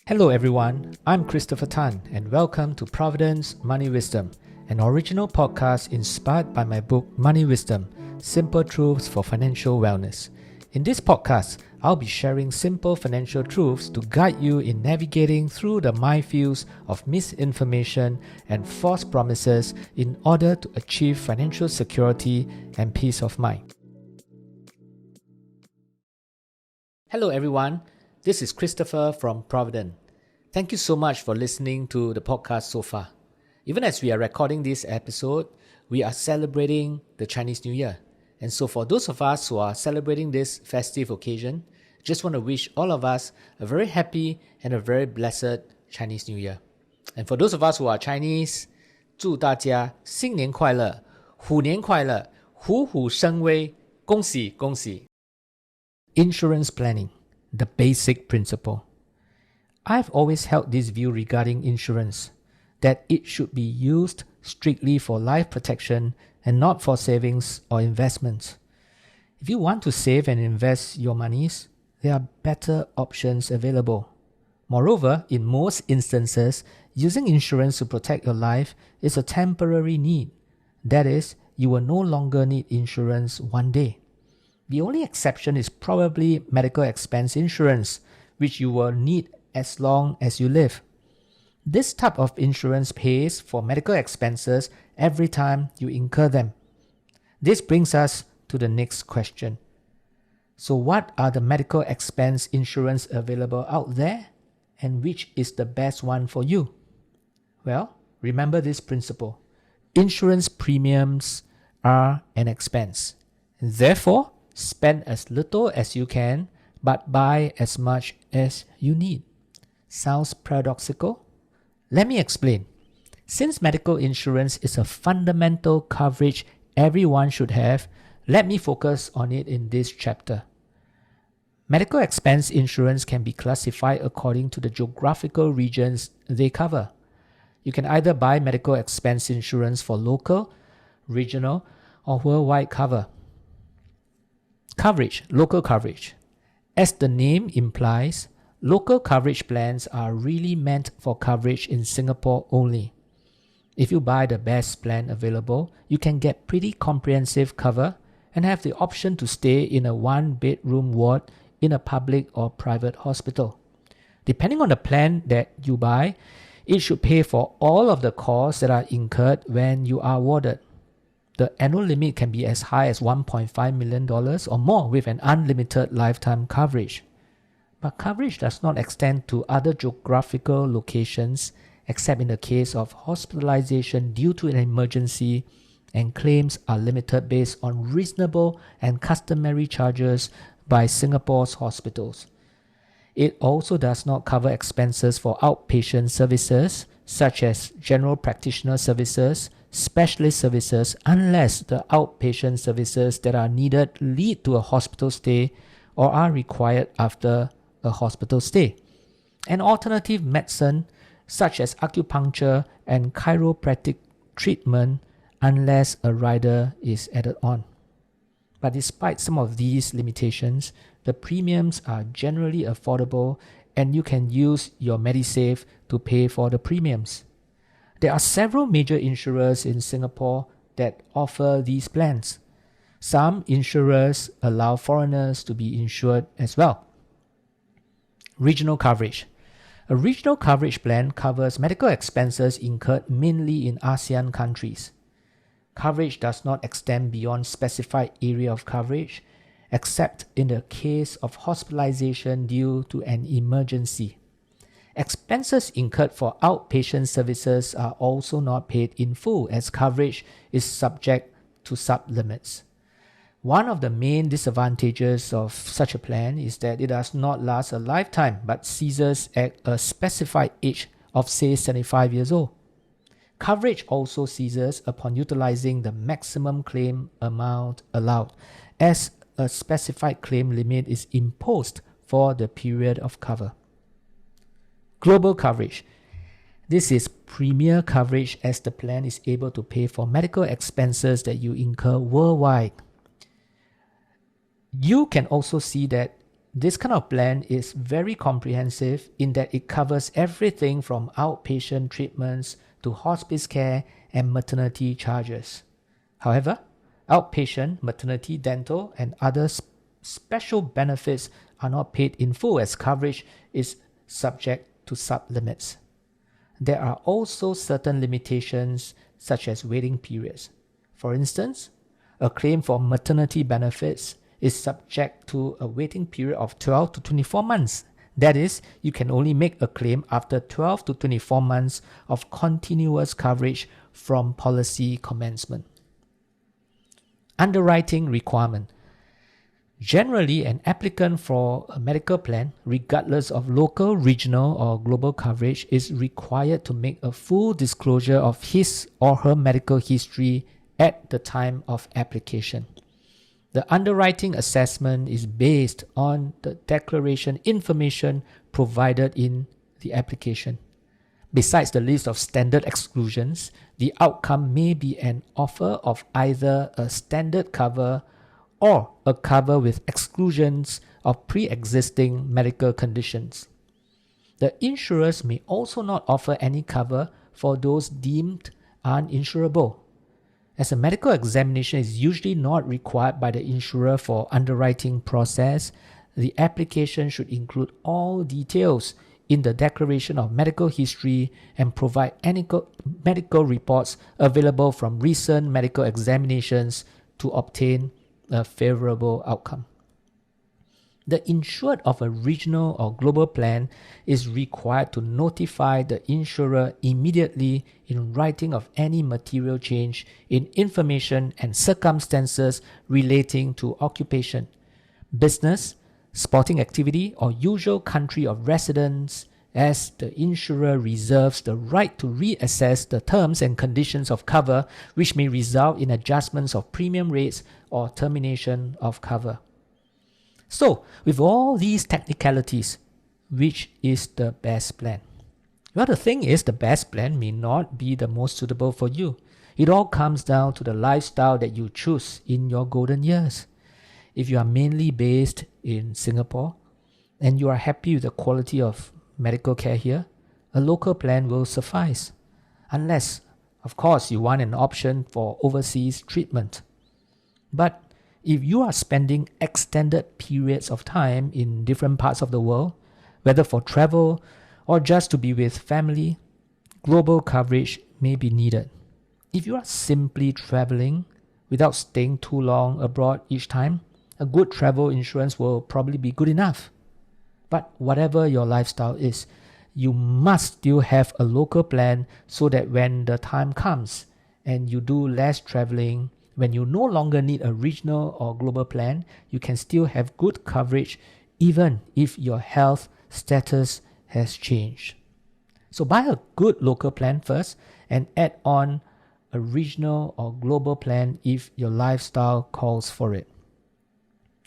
Hello everyone, I'm Christopher Tan and welcome to Providend's Money Wisdom, an original podcast inspired by my book Money Wisdom, Simple Truths for Financial Wellness. In this podcast, I'll be sharing simple financial truths to guide you in navigating through the minefields of misinformation and false promises in order to achieve financial security and peace of mind. Hello everyone, this is Christopher from Providend. Thank you so much for listening to the podcast so far. Even as we are recording this episode, we are celebrating the Chinese New Year. And so for those of us who are celebrating this festive occasion, just want to wish all of us a very happy and a very blessed Chinese New Year. And for those of us who are Chinese, 祝大家新年快乐，虎年快乐，虎虎生威，恭喜恭喜。Insurance planning, the basic principle. I've always held this view regarding insurance, that it should be used strictly for life protection and not for savings or investments. If you want to save and invest your monies, there are better options available. Moreover, in most instances, using insurance to protect your life is a temporary need. That is, you will no longer need insurance one day. The only exception is probably medical expense insurance, which you will need as long as you live. This type of insurance pays for medical expenses every time you incur them. This brings us to the next question. So what are the medical expense insurance available out there, and which is the best one for you? Well, remember this principle. Insurance premiums are an expense. Therefore, spend as little as you can, but buy as much as you need. Sounds paradoxical? Let me explain. Since medical insurance is a fundamental coverage everyone should have, let me focus on it in this chapter. Medical expense insurance can be classified according to the geographical regions they cover. You can either buy medical expense insurance for local, regional, or worldwide cover. Coverage, local coverage. As the name implies, local coverage plans are really meant for coverage in Singapore only. If you buy the best plan available, you can get pretty comprehensive cover and have the option to stay in a one-bedroom ward in a public or private hospital. Depending on the plan that you buy, it should pay for all of the costs that are incurred when you are warded. The annual limit can be as high as $1.5 million or more with an unlimited lifetime coverage. But coverage does not extend to other geographical locations except in the case of hospitalization due to an emergency, and claims are limited based on reasonable and customary charges by Singapore's hospitals. It also does not cover expenses for outpatient services such as general practitioner services, specialist services, unless the outpatient services that are needed lead to a hospital stay or are required after a hospital stay. An alternative medicine such as acupuncture and chiropractic treatment, unless a rider is added on. But despite some of these limitations, the premiums are generally affordable and you can use your MediSave to pay for the premiums. There are several major insurers in Singapore that offer these plans. Some insurers allow foreigners to be insured as well. Regional coverage. A regional coverage plan covers medical expenses incurred mainly in ASEAN countries. Coverage does not extend beyond specified area of coverage, except in the case of hospitalization due to an emergency. Expenses incurred for outpatient services are also not paid in full as coverage is subject to sublimits. One of the main disadvantages of such a plan is that it does not last a lifetime but ceases at a specified age of say 75 years old. Coverage also ceases upon utilizing the maximum claim amount allowed, as a specified claim limit is imposed for the period of cover. Global coverage. This is premier coverage as the plan is able to pay for medical expenses that you incur worldwide. You can also see that This kind of plan is very comprehensive in that it covers everything from outpatient treatments to hospice care and maternity charges. However, outpatient, maternity, dental, and other special benefits are not paid in full as coverage is subject to sub-limits. There are also certain limitations such as waiting periods. For instance, a claim for maternity benefits is subject to a waiting period of 12 to 24 months. That is, you can only make a claim after 12 to 24 months of continuous coverage from policy commencement. Underwriting requirement. Generally, an applicant for a medical plan, regardless of local, regional, or global coverage, is required to make a full disclosure of his or her medical history at the time of application. The underwriting assessment is based on the declaration information provided in the application. Besides the list of standard exclusions, the outcome may be an offer of either a standard cover or a cover with exclusions of pre-existing medical conditions. The insurers may also not offer any cover for those deemed uninsurable. As a medical examination is usually not required by the insurer for underwriting process, the application should include all details in the declaration of medical history and provide medical reports available from recent medical examinations to obtain a favorable outcome. The insured of a regional or global plan is required to notify the insurer immediately in writing of any material change in information and circumstances relating to occupation, business, sporting activity, or usual country of residence, as the insurer reserves the right to reassess the terms and conditions of cover, which may result in adjustments of premium rates or termination of cover. So, with all these technicalities, which is the best plan? Well, the thing is, the best plan may not be the most suitable for you. It all comes down to the lifestyle that you choose in your golden years. If you are mainly based in Singapore and you are happy with the quality of medical care here, a local plan will suffice. Unless, of course, you want an option for overseas treatment. But if you are spending extended periods of time in different parts of the world, whether for travel or just to be with family, global coverage may be needed. If you are simply traveling without staying too long abroad each time, a good travel insurance will probably be good enough. But whatever your lifestyle is, you must still have a local plan so that when the time comes and you do less traveling, when you no longer need a regional or global plan, you can still have good coverage even if your health status has changed. So buy a good local plan first and add on a regional or global plan if your lifestyle calls for it.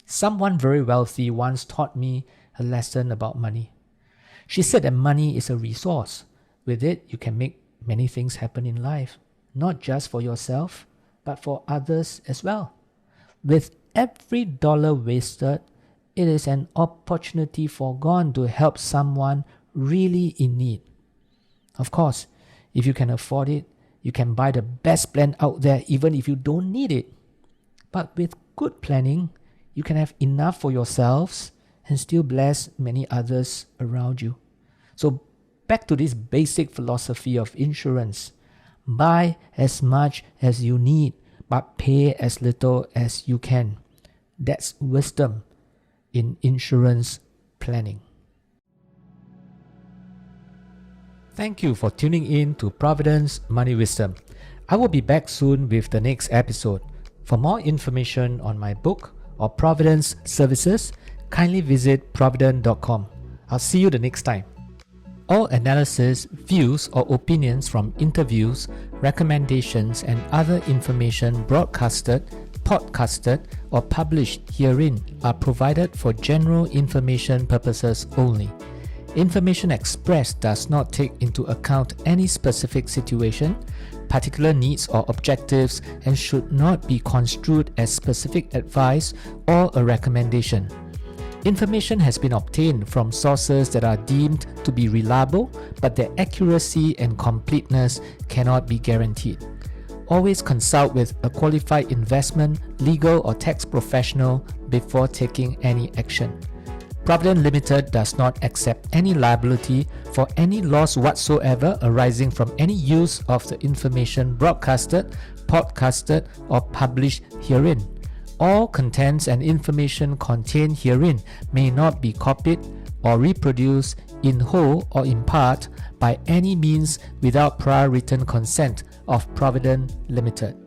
Someone very wealthy once taught me a lesson about money. She said that money is a resource. With it, you can make many things happen in life, not just for yourself, but for others as well. With every dollar wasted, it is an opportunity forgone to help someone really in need. Of course, if you can afford it, you can buy the best plan out there even if you don't need it. But with good planning, you can have enough for yourselves and still bless many others around you. So back to this basic philosophy of insurance. Buy as much as you need, but pay as little as you can. That's wisdom in insurance planning. Thank you for tuning in to Providend's Money Wisdom. I will be back soon with the next episode. For more information on my book or Providend's services, kindly visit providend.com. I'll see you the next time. All analysis, views, or opinions from interviews, recommendations, and other information broadcasted, podcasted, or published herein are provided for general information purposes only. Information expressed does not take into account any specific situation, particular needs or objectives, and should not be construed as specific advice or a recommendation. Information has been obtained from sources that are deemed to be reliable, but their accuracy and completeness cannot be guaranteed. Always consult with a qualified investment, legal or tax professional before taking any action. Providend Limited does not accept any liability for any loss whatsoever arising from any use of the information broadcasted, podcasted, or published herein. All contents and information contained herein may not be copied or reproduced in whole or in part by any means without prior written consent of Providend Limited.